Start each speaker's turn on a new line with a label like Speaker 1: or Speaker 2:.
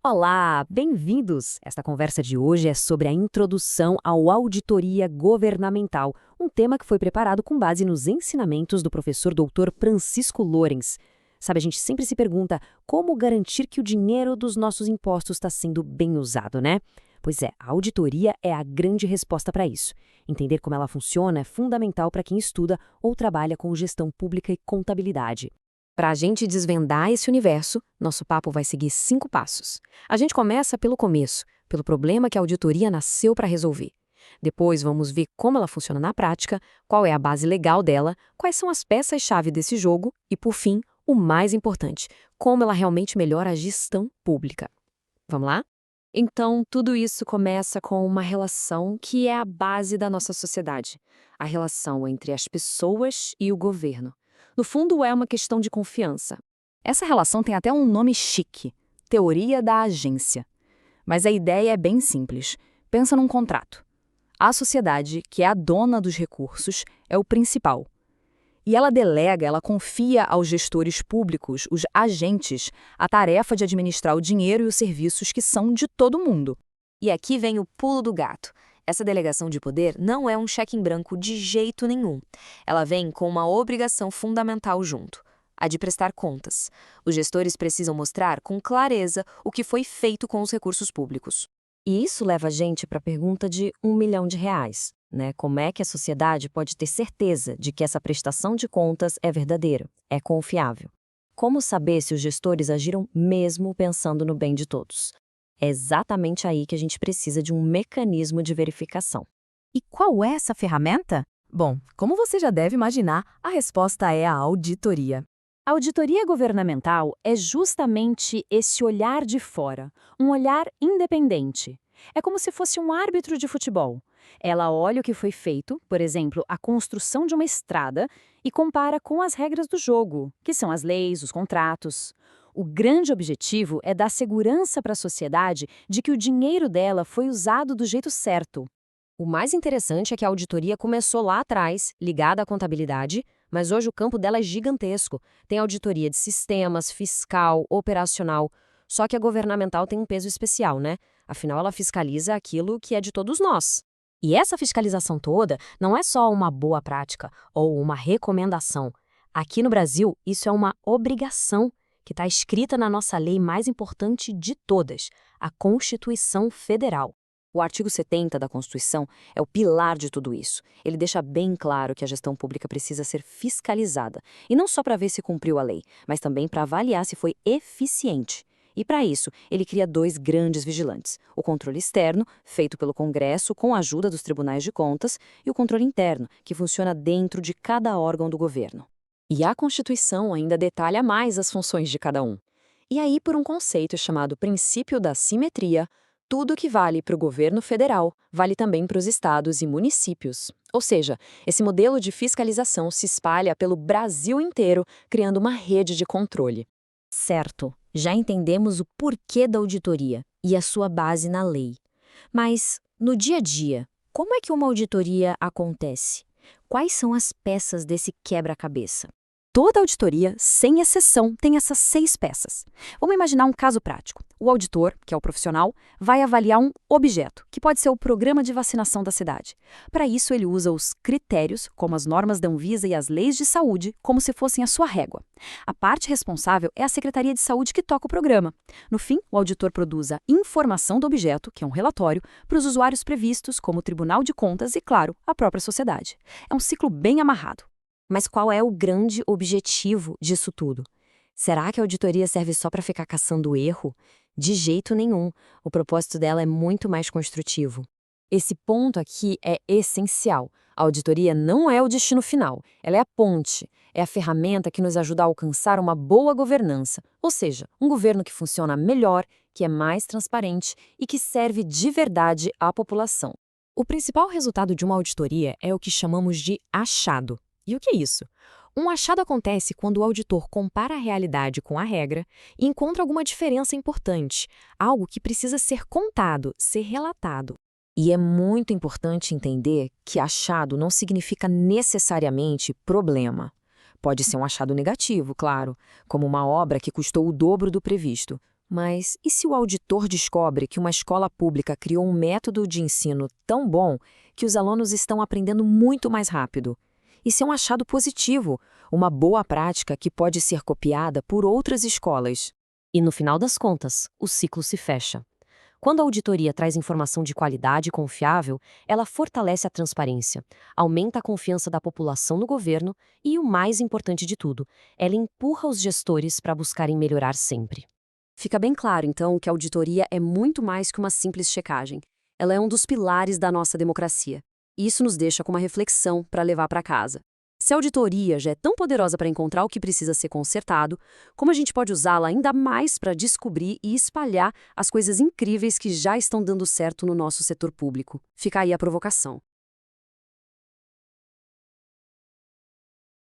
Speaker 1: Olá, bem-vindos! Esta conversa de hoje é sobre a introdução ao auditoria governamental, um tema que foi preparado com base nos ensinamentos do professor Dr. Francisco Lorenz. Sabe, a gente sempre se pergunta como garantir que o dinheiro dos nossos impostos está sendo bem usado, né? Pois é, a auditoria é a grande resposta para isso. Entender como ela funciona é fundamental para quem estuda ou trabalha com gestão pública e contabilidade. Para a gente desvendar esse universo, nosso papo vai seguir 5 passos. A gente começa pelo começo, pelo problema que a auditoria nasceu para resolver. Depois vamos ver como ela funciona na prática, qual é a base legal dela, quais são as peças-chave desse jogo e, por fim, o mais importante, como ela realmente melhora a gestão pública. Vamos lá? Então, tudo isso começa com uma relação que é a base da nossa sociedade, a relação entre as pessoas e o governo. No fundo, é uma questão de confiança. Essa relação tem até um nome chique, teoria da agência. Mas a ideia é bem simples. Pensa num contrato. A sociedade, que é a dona dos recursos, é o principal. E ela confia aos gestores públicos, os agentes, a tarefa de administrar o dinheiro e os serviços que são de todo mundo.
Speaker 2: E aqui vem o pulo do gato. Essa delegação de poder não é um cheque em branco de jeito nenhum. Ela vem com uma obrigação fundamental junto, a de prestar contas. Os gestores precisam mostrar com clareza o que foi feito com os recursos públicos.
Speaker 1: E isso leva a gente para a pergunta de R$ 1 milhão, né? Como é que a sociedade pode ter certeza de que essa prestação de contas é verdadeira, é confiável? Como saber se os gestores agiram mesmo pensando no bem de todos? É exatamente aí que a gente precisa de um mecanismo de verificação.
Speaker 3: E qual é essa ferramenta? Bom, como você já deve imaginar, a resposta é a auditoria.
Speaker 4: A auditoria governamental é justamente esse olhar de fora, um olhar independente. É como se fosse um árbitro de futebol. Ela olha o que foi feito, por exemplo, a construção de uma estrada, e compara com as regras do jogo, que são as leis, os contratos. O grande objetivo é dar segurança para a sociedade de que o dinheiro dela foi usado do jeito certo.
Speaker 1: O mais interessante é que a auditoria começou lá atrás, ligada à contabilidade, mas hoje o campo dela é gigantesco. Tem auditoria de sistemas, fiscal, operacional. Só que a governamental tem um peso especial, né? Afinal, ela fiscaliza aquilo que é de todos nós. E essa fiscalização toda não é só uma boa prática ou uma recomendação. Aqui no Brasil, isso é uma obrigação que está escrita na nossa lei mais importante de todas, a Constituição Federal. O artigo 70 da Constituição é o pilar de tudo isso. Ele deixa bem claro que a gestão pública precisa ser fiscalizada, e não só para ver se cumpriu a lei, mas também para avaliar se foi eficiente. E para isso, ele cria 2 grandes vigilantes: o controle externo, feito pelo Congresso com a ajuda dos tribunais de contas, e o controle interno, que funciona dentro de cada órgão do governo. E a Constituição ainda detalha mais as funções de cada um. E aí, por um conceito chamado princípio da simetria, tudo que vale para o governo federal vale também para os estados e municípios. Ou seja, esse modelo de fiscalização se espalha pelo Brasil inteiro, criando uma rede de controle.
Speaker 3: Certo, já entendemos o porquê da auditoria e a sua base na lei. Mas, no dia a dia, como é que uma auditoria acontece? Quais são as peças desse quebra-cabeça?
Speaker 4: Toda auditoria, sem exceção, tem essas 6 peças. Vamos imaginar um caso prático. O auditor, que é o profissional, vai avaliar um objeto, que pode ser o programa de vacinação da cidade. Para isso, ele usa os critérios, como as normas da Anvisa e as leis de saúde, como se fossem a sua régua. A parte responsável é a Secretaria de Saúde que toca o programa. No fim, o auditor produz a informação do objeto, que é um relatório, para os usuários previstos, como o Tribunal de Contas e, claro, a própria sociedade. É um ciclo bem amarrado.
Speaker 1: Mas qual é o grande objetivo disso tudo? Será que a auditoria serve só para ficar caçando erro? De jeito nenhum. O propósito dela é muito mais construtivo. Esse ponto aqui é essencial. A auditoria não é o destino final. Ela é a ponte. É a ferramenta que nos ajuda a alcançar uma boa governança. Ou seja, um governo que funciona melhor, que é mais transparente e que serve de verdade à população. O principal resultado de uma auditoria é o que chamamos de achado. E o que é isso? Um achado acontece quando o auditor compara a realidade com a regra e encontra alguma diferença importante, algo que precisa ser contado, ser relatado. E é muito importante entender que achado não significa necessariamente problema. Pode ser um achado negativo, claro, como uma obra que custou o dobro do previsto.
Speaker 2: Mas e se o auditor descobre que uma escola pública criou um método de ensino tão bom que os alunos estão aprendendo muito mais rápido? Isso é um achado positivo, uma boa prática que pode ser copiada por outras escolas.
Speaker 1: E no final das contas, o ciclo se fecha. Quando a auditoria traz informação de qualidade e confiável, ela fortalece a transparência, aumenta a confiança da população no governo e, o mais importante de tudo, ela empurra os gestores para buscarem melhorar sempre.
Speaker 4: Fica bem claro, então, que a auditoria é muito mais que uma simples checagem. Ela é um dos pilares da nossa democracia. E isso nos deixa com uma reflexão para levar para casa. Se a auditoria já é tão poderosa para encontrar o que precisa ser consertado, como a gente pode usá-la ainda mais para descobrir e espalhar as coisas incríveis que já estão dando certo no nosso setor público? Fica aí a provocação.